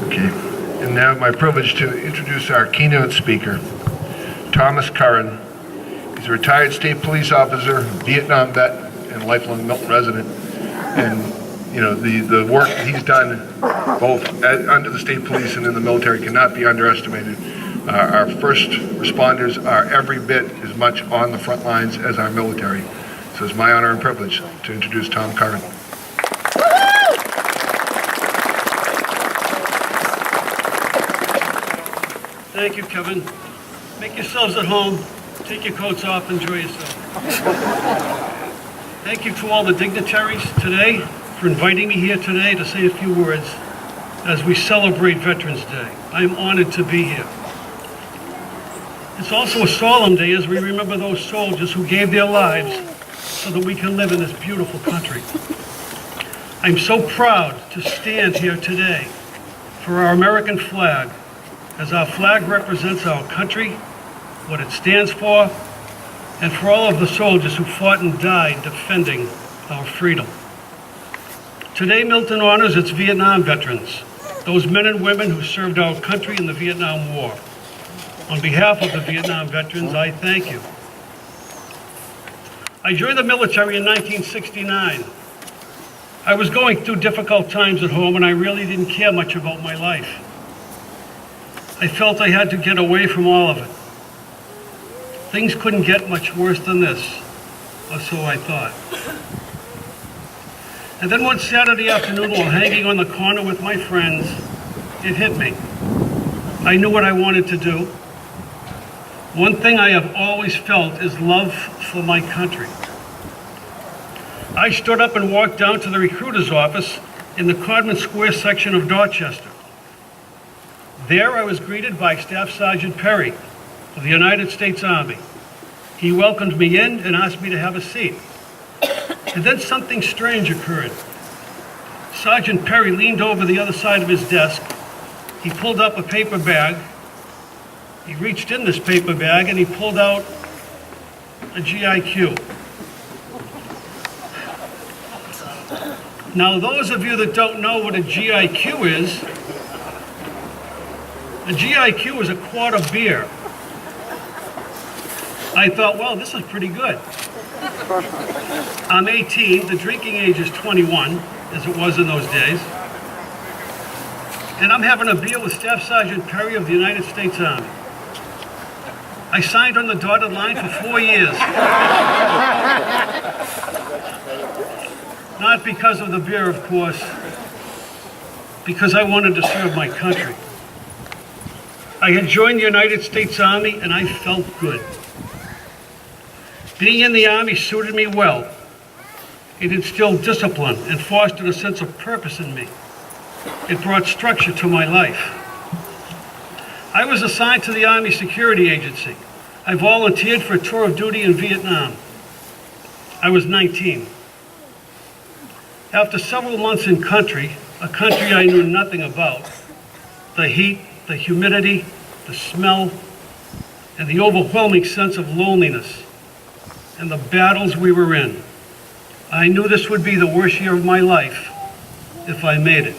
Okay. And now my privilege to introduce our keynote speaker, Thomas Curran. He's a retired state police officer, Vietnam vet, and lifelong Milton resident. And you know, the work that he's done both under the state police and in the military cannot be underestimated. Our first responders are every bit as much on the front lines as our military. So it's my honor and privilege to introduce Tom Curran. Thank you, Kevin. Make yourselves at home. Take your coats off. Enjoy yourself. Thank you to all the dignitaries today for inviting me here today to say a few words as we celebrate Veterans Day. I am honored to be here. It's also a solemn day as we remember those soldiers who gave their lives so that we can live in this beautiful country. I'm so proud to stand here today for our American flag, as our flag represents our country, what it stands for, and for all of the soldiers who fought and died defending our freedom. Today, Milton honors its Vietnam veterans, those men and women who served our country in the Vietnam War. On behalf of the Vietnam veterans, I thank you. I joined the military in 1969. I was going through difficult times at home and I really didn't care much about my life. I felt I had to get away from all of it. Things couldn't get much worse than this, or so I thought. And then one Saturday afternoon, while hanging on the corner with my friends, it hit me. I knew what I wanted to do. One thing I have always felt is love for my country. I stood up and walked down to the recruiter's office in the Codman Square section of Dorchester. There I was greeted by Staff Sergeant Perry of the United States Army. He welcomed me in and asked me to have a seat. And then something strange occurred. Sergeant Perry leaned over the other side of his desk. He pulled up a paper bag. He reached in this paper bag and he pulled out a GIQ. Now, those of you that don't know what a GIQ is, a GIQ is a quart of beer. I thought, well, this is pretty good. I'm 18, the drinking age is 21, as it was in those days. And I'm having a beer with Staff Sergeant Perry of the United States Army. I signed on the dotted line for 4 years. Not because of the beer, of course, because I wanted to serve my country. I had joined the United States Army and I felt good. Being in the Army suited me well. It instilled discipline and fostered a sense of purpose in me. It brought structure to my life. I was assigned to the Army Security Agency. I volunteered for a tour of duty in Vietnam. I was 19. After several months in country, a country I knew nothing about, the heat, the humidity, the smell, and the overwhelming sense of loneliness, and the battles we were in, I knew this would be the worst year of my life if I made it.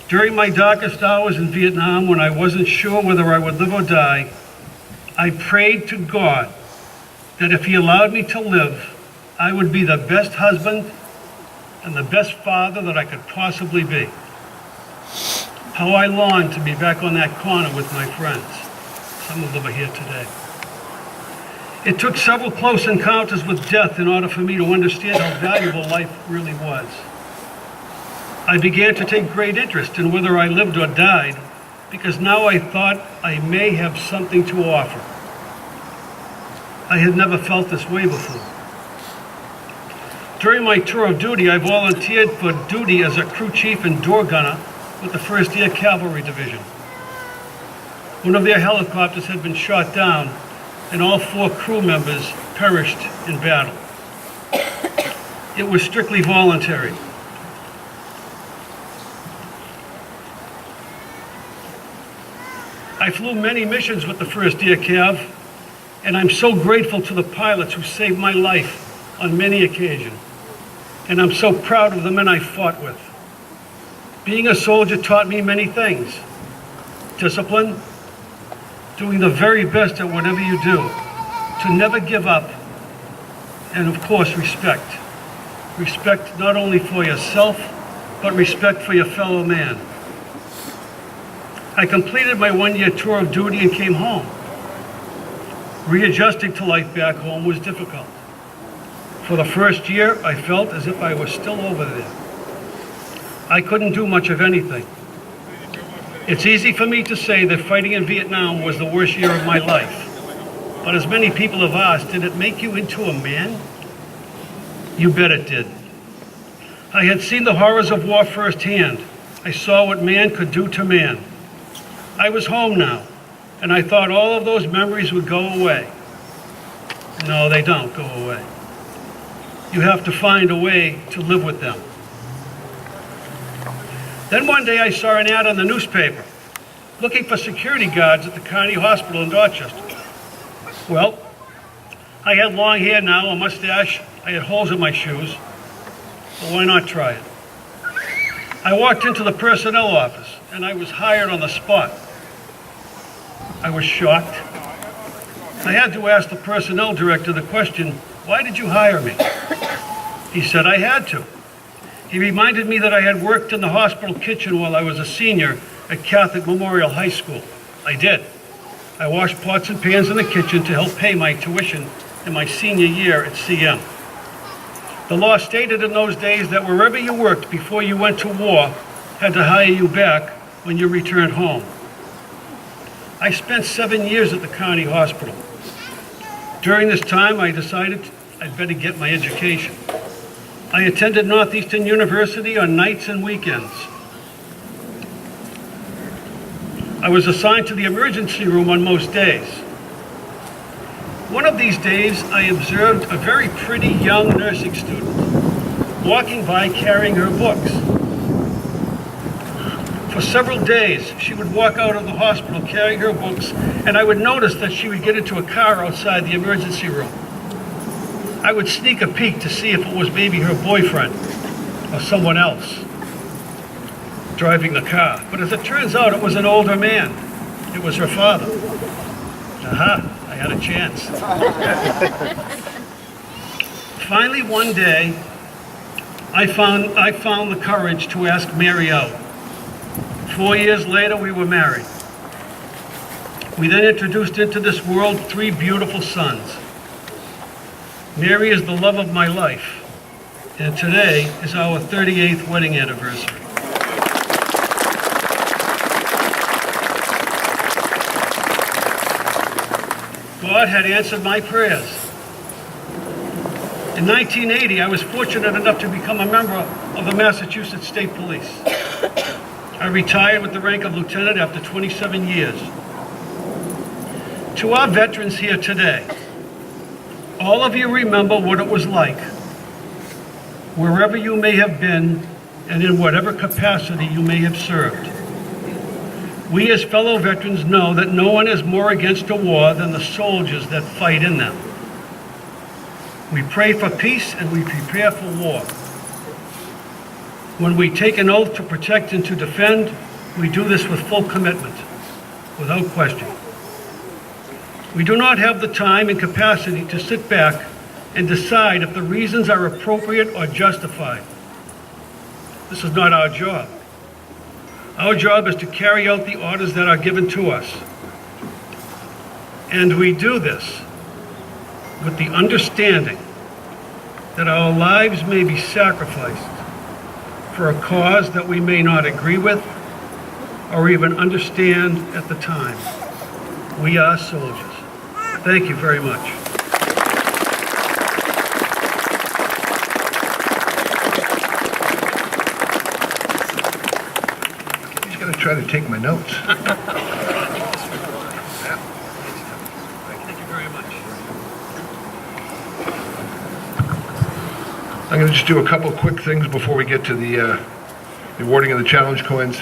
During my darkest hours in Vietnam, when I wasn't sure whether I would live or die, I prayed to God that if He allowed me to live, I would be the best husband and the best father that I could possibly be. How I longed to be back on that corner with my friends. Some of them are here today. It took several close encounters with death in order for me to understand how valuable life really was. I began to take great interest in whether I lived or died, because now I thought I may have something to offer. I had never felt this way before. During my tour of duty, I volunteered for duty as a crew chief and door gunner with the 1st Air Cavalry Division. One of their helicopters had been shot down, and all 4 crew members perished in battle. It was strictly voluntary. I flew many missions with the 1st Air Cav, and I'm so grateful to the pilots who saved my life on many occasions. And I'm so proud of the men I fought with. Being a soldier taught me many things. Discipline, doing the very best at whatever you do, to never give up, and of course, respect. Respect not only for yourself, but respect for your fellow man. I completed my one-year tour of duty and came home. Readjusting to life back home was difficult. For the first year, I felt as if I was still over there. I couldn't do much of anything. It's easy for me to say that fighting in Vietnam was the worst year of my life. But as many people have asked, did it make you into a man? You bet it did. I had seen the horrors of war firsthand. I saw what man could do to man. I was home now, and I thought all of those memories would go away. No, they don't go away. You have to find a way to live with them. Then one day I saw an ad on the newspaper looking for security guards at the county hospital in Dorchester. Well, I had long hair now, a mustache, I had holes in my shoes, but why not try it? I walked into the personnel office and I was hired on the spot. I was shocked. I had to ask the personnel director the question, why did you hire me? He said I had to. He reminded me that I had worked in the hospital kitchen while I was a senior at Catholic Memorial High School. I did. I washed pots and pans in the kitchen to help pay my tuition in my senior year at CM. The law stated in those days that wherever you worked before you went to war had to hire you back when you returned home. I spent 7 years at the county hospital. During this time, I decided I'd better get my education. I attended Northeastern University on nights and weekends. I was assigned to the emergency room on most days. One of these days, I observed a very pretty young nursing student walking by carrying her books. For several days, she would walk out of the hospital carrying her books, and I would notice that she would get into a car outside the emergency room. I would sneak a peek to see if it was maybe her boyfriend or someone else driving the car. But as it turns out, it was an older man. It was her father. Aha, I had a chance. Finally, one day, I found the courage to ask Mary out. 4 years later, we were married. We then introduced into this world 3 beautiful sons. Mary is the love of my life, and today is our 38th wedding anniversary. God had answered my prayers. In 1980, I was fortunate enough to become a member of the Massachusetts State Police. I retired with the rank of lieutenant after 27 years. To our veterans here today, all of you remember what it was like, wherever you may have been and in whatever capacity you may have served. We as fellow veterans know that no one is more against a war than the soldiers that fight in them. We pray for peace and we prepare for war. When we take an oath to protect and to defend, we do this with full commitment, without question. We do not have the time and capacity to sit back and decide if the reasons are appropriate or justified. This is not our job. Our job is to carry out the orders that are given to us. And we do this with the understanding that our lives may be sacrificed for a cause that we may not agree with or even understand at the time. We are soldiers. Thank you very much. He's going to try to take my notes. Thank you very much. I'm going to just do a couple quick things before we get to the awarding of the challenge coins.